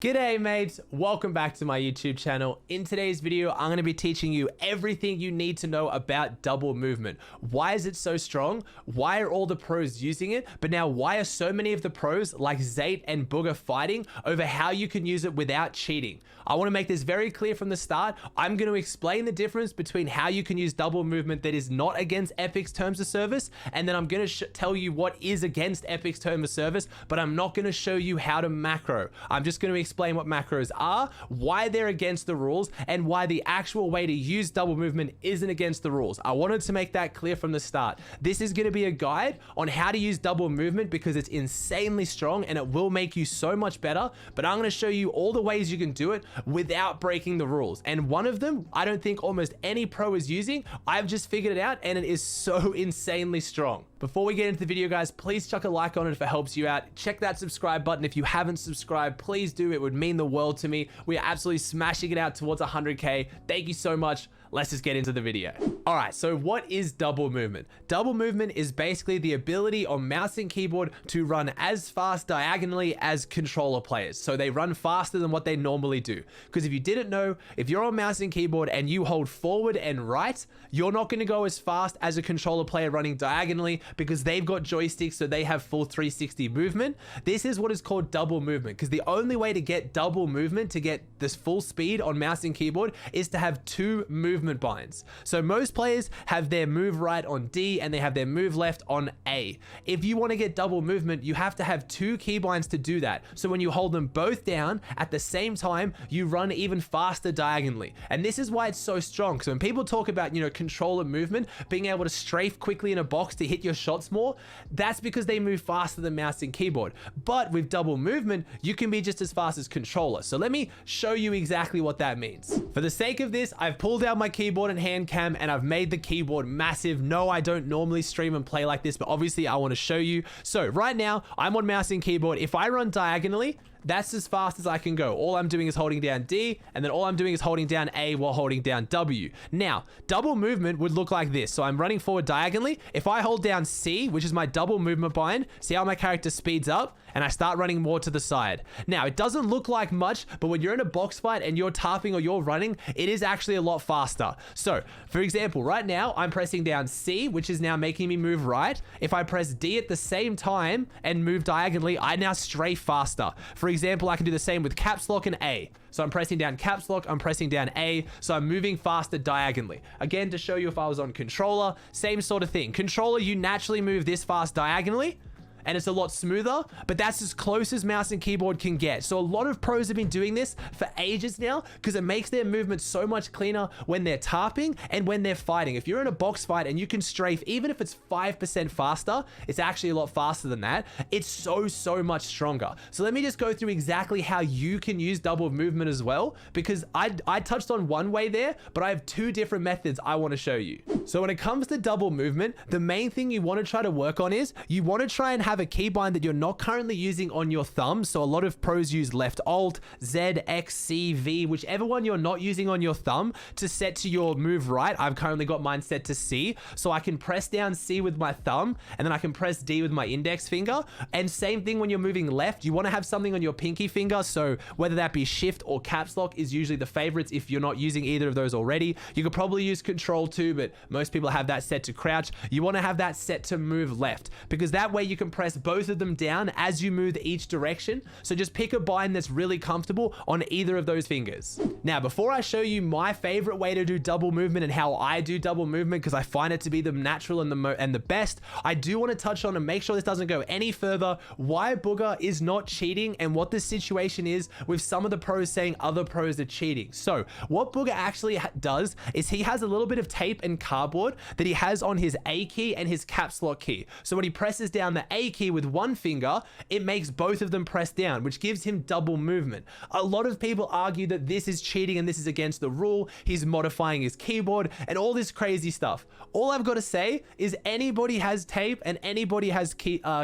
G'day mates, welcome back to my YouTube channel. In today's video, I'm going to be teaching you everything you need to know about double movement. Why is it so strong? Why are all the pros using it? But now why are so many of the pros like Zayt and Bugha fighting over how you can use it without cheating? I want to make this very clear from the start. I'm going to explain the difference between how you can use double movement that is not against Epic's terms of service, and then I'm going to tell you what is against Epic's terms of service, but I'm not going to show you how to macro. I'm just going to explain what macros are, why they're against the rules, and why the actual way to use double movement isn't against the rules. I wanted to make that clear from the start. This is going to be a guide on how to use double movement because it's insanely strong and it will make you so much better, but I'm going to show you all the ways you can do it without breaking the rules. And one of them, I don't think almost any pro is using. I've just figured it out and it is so insanely strong. Before we get into the video, guys, please chuck a like on it if it helps you out. Check that subscribe button if you haven't subscribed. Please do. It would mean the world to me. We are absolutely smashing it out towards 100K. Thank you so much. Let's just get into the video. All right, so what is double movement? Double movement is basically the ability on mouse and keyboard to run as fast diagonally as controller players. So they run faster than what they normally do. Because if you didn't know, if you're on mouse and keyboard and you hold forward and right, you're not going to go as fast as a controller player running diagonally because they've got joysticks, so they have full 360 movement. This is what is called double movement, because the only way to get double movement, to get this full speed on mouse and keyboard, is to have two movement binds. So most players have their move right on D and they have their move left on A. If you want to get double movement, you have to have two keybinds to do that. So when you hold them both down at the same time, you run even faster diagonally. And this is why it's so strong. So when people talk about, controller movement, being able to strafe quickly in a box to hit your shots more, that's because they move faster than mouse and keyboard. But with double movement, you can be just as fast as controller. So let me show you exactly what that means. For the sake of this, I've pulled out my keyboard and hand cam and I've made the keyboard massive. No, I don't normally stream and play like this, but obviously I want to show you. So right now I'm on mouse and keyboard. If I run diagonally, that's as fast as I can go. All I'm doing is holding down D, and then all I'm doing is holding down A while holding down W. Now, double movement would look like this. So I'm running forward diagonally. If I hold down C, which is my double movement bind, see how my character speeds up, and I start running more to the side. Now, it doesn't look like much, but when you're in a box fight and you're tarping or you're running, it is actually a lot faster. So, for example, right now, I'm pressing down C, which is now making me move right. If I press D at the same time and move diagonally, I now strafe faster. For example, I can do the same with caps lock and A. So I'm pressing down caps lock, I'm pressing down A, so I'm moving faster diagonally. Again, to show you if I was on controller, same sort of thing. Controller, you naturally move this fast diagonally, and it's a lot smoother, but that's as close as mouse and keyboard can get. So a lot of pros have been doing this for ages now because it makes their movement so much cleaner when they're tarping and when they're fighting. If you're in a box fight and you can strafe, even if it's 5% faster, it's actually a lot faster than that. It's so much stronger. So let me just go through exactly how you can use double movement as well, because I touched on one way there, but I have two different methods I want to show you. So when it comes to double movement, the main thing you want to try to work on is you want to try and have a keybind that you're not currently using on your thumb. So a lot of pros use left alt, Z, X, C, V, whichever one you're not using on your thumb to set to your move right. I've currently got mine set to C. So I can press down C with my thumb and then I can press D with my index finger. And same thing when you're moving left, you want to have something on your pinky finger. So whether that be shift or caps lock is usually the favorites if you're not using either of those already. You could probably use control too, but most people have that set to crouch. You want to have that set to move left because that way you can press both of them down as you move each direction. So just pick a bind that's really comfortable on either of those fingers. Now, before I show you my favorite way to do double movement and how I do double movement, because I find it to be the natural and the best, I do want to touch on and make sure this doesn't go any further, why Bugha is not cheating and what the situation is with some of the pros saying other pros are cheating. So what Bugha actually does is he has a little bit of tape and cardboard that he has on his A key and his caps lock key. So when he presses down the A key with one finger, it makes both of them press down, which gives him double movement. A lot of people argue that this is cheating and this is against the rule. He's modifying his keyboard and all this crazy stuff. All I've got to say is anybody has tape and anybody has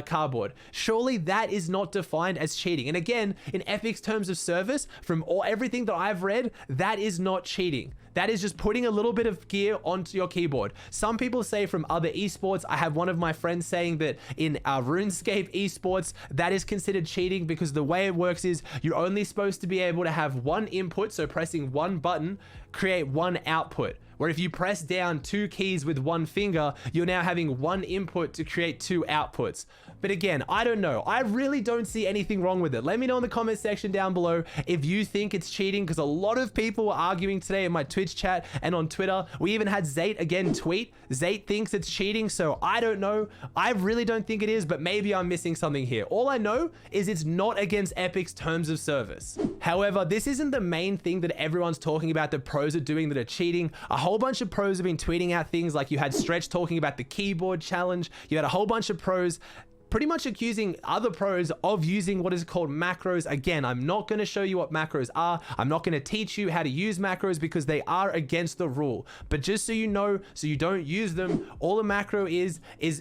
cardboard. Surely that is not defined as cheating. And again, in Epic's terms of service, from everything that I've read, that is not cheating. That is just putting a little bit of gear onto your keyboard. Some people say from other esports, I have one of my friends saying that in RuneScape esports, that is considered cheating because the way it works is you're only supposed to be able to have one input, so pressing one button, create one output. Where if you press down 2 keys with one finger, you're now having one input to create 2 outputs. But again, I don't know. I really don't see anything wrong with it. Let me know in the comment section down below if you think it's cheating, because a lot of people were arguing today in my Twitch chat and on Twitter. We even had Zate again tweet. Zate thinks it's cheating, so I don't know. I really don't think it is, but maybe I'm missing something here. All I know is it's not against Epic's terms of service. However, this isn't the main thing that everyone's talking about that pros are doing that are cheating. A whole bunch of pros have been tweeting out things like you had Stretch talking about the keyboard challenge. You had a whole bunch of pros pretty much accusing other pros of using what is called macros. Again, I'm not going to show you what macros are. I'm not going to teach you how to use macros because they are against the rule. But just so you know, so you don't use them, all a macro is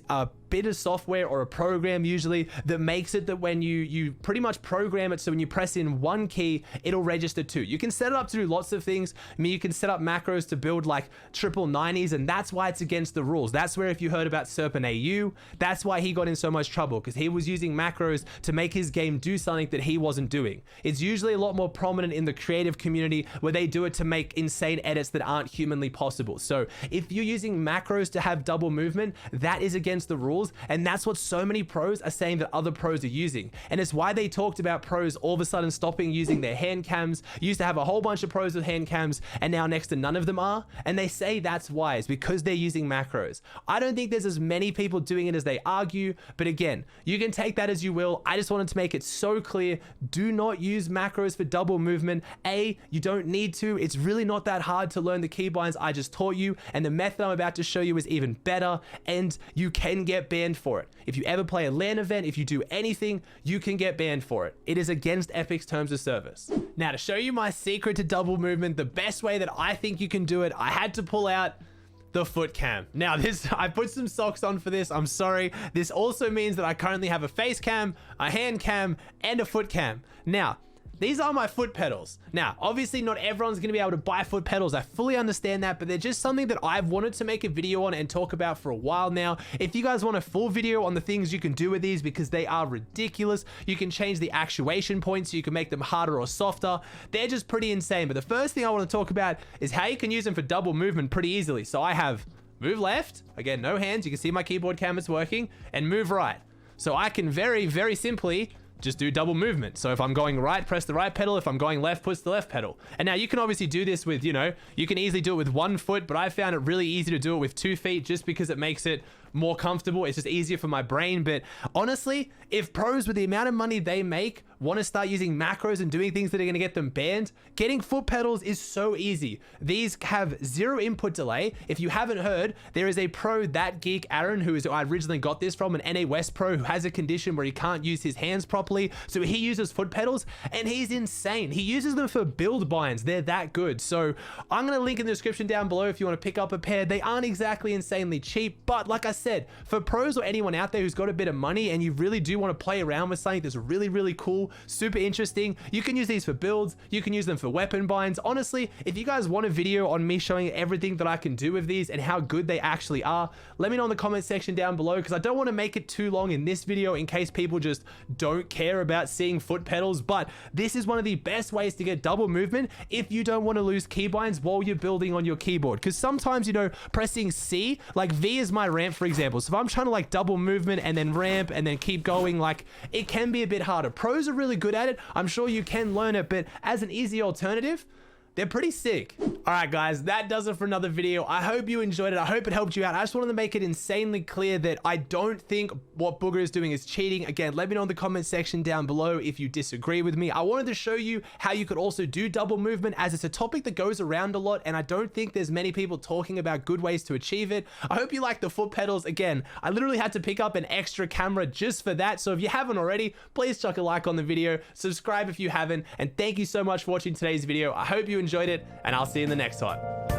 a bit of software or a program usually that makes it that when you pretty much program it so when you press in one key, it'll register 2. You can set it up to do lots of things. I mean, you can set up macros to build like triple 90s, and that's why it's against the rules. That's where if you heard about Serpent AU, that's why he got in so much trouble, because he was using macros to make his game do something that he wasn't doing. It's usually a lot more prominent in the creative community where they do it to make insane edits that aren't humanly possible. So if you're using macros to have double movement, that is against the rules. And that's what so many pros are saying that other pros are using. And it's why they talked about pros all of a sudden stopping using their hand cams. Used to have a whole bunch of pros with hand cams, and now next to none of them are. And they say that's why, it's because they're using macros. I don't think there's as many people doing it as they argue, but again, you can take that as you will. I just wanted to make it so clear. Do not use macros for double movement. A, you don't need to. It's really not that hard to learn the keybinds I just taught you, and the method I'm about to show you is even better, and you can get banned for it. If you ever play a LAN event, if you do anything, you can get banned for it. It is against Epic's terms of service. Now, to show you my secret to double movement, the best way that I think you can do it, I had to pull out the foot cam. Now I put some socks on for this. I'm sorry. This also means that I currently have a face cam, a hand cam, and a foot cam. Now, these are my foot pedals. Now, obviously not everyone's gonna be able to buy foot pedals. I fully understand that, but they're just something that I've wanted to make a video on and talk about for a while now. If you guys want a full video on the things you can do with these, because they are ridiculous, you can change the actuation points so you can make them harder or softer. They're just pretty insane. But the first thing I want to talk about is how you can use them for double movement pretty easily. So I have move left, again, no hands. You can see my keyboard cam is working, and move right. So I can very, very simply just do double movement. So if I'm going right, press the right pedal. If I'm going left, push the left pedal. And now you can obviously do this with, you can easily do it with 1 foot, but I found it really easy to do it with 2 feet just because it makes it more comfortable. It's just easier for my brain. But honestly, if pros with the amount of money they make want to start using macros and doing things that are going to get them banned, getting foot pedals is so easy. These have 0 input delay. If you haven't heard, there is a pro, That Geek Aaron, who I originally got this from, an NA West pro who has a condition where he can't use his hands properly. So he uses foot pedals and he's insane. He uses them for build binds. They're that good. So I'm going to link in the description down below if you want to pick up a pair. They aren't exactly insanely cheap, but like I said, for pros or anyone out there who's got a bit of money and you really do want to play around with something that's really, really cool, super interesting, you can use these for builds. You can use them for weapon binds. Honestly, if you guys want a video on me showing everything that I can do with these and how good they actually are, let me know in the comment section down below, because I don't want to make it too long in this video in case people just don't care about seeing foot pedals. But this is one of the best ways to get double movement if you don't want to lose keybinds while you're building on your keyboard. Because sometimes, pressing C, like V is my ramp, for example. So if I'm trying to like double movement and then ramp and then keep going, like it can be a bit harder. Pros are really good at it. I'm sure you can learn it, but as an easy alternative, they're pretty sick. All right, guys, that does it for another video. I hope you enjoyed it. I hope it helped you out. I just wanted to make it insanely clear that I don't think what Booger is doing is cheating. Again, let me know in the comment section down below if you disagree with me. I wanted to show you how you could also do double movement, as it's a topic that goes around a lot, and I don't think there's many people talking about good ways to achieve it. I hope you like the foot pedals. Again, I literally had to pick up an extra camera just for that. So if you haven't already, please chuck a like on the video, subscribe if you haven't, and thank you so much for watching today's video. I hope you enjoyed it, and I'll see you in the next one.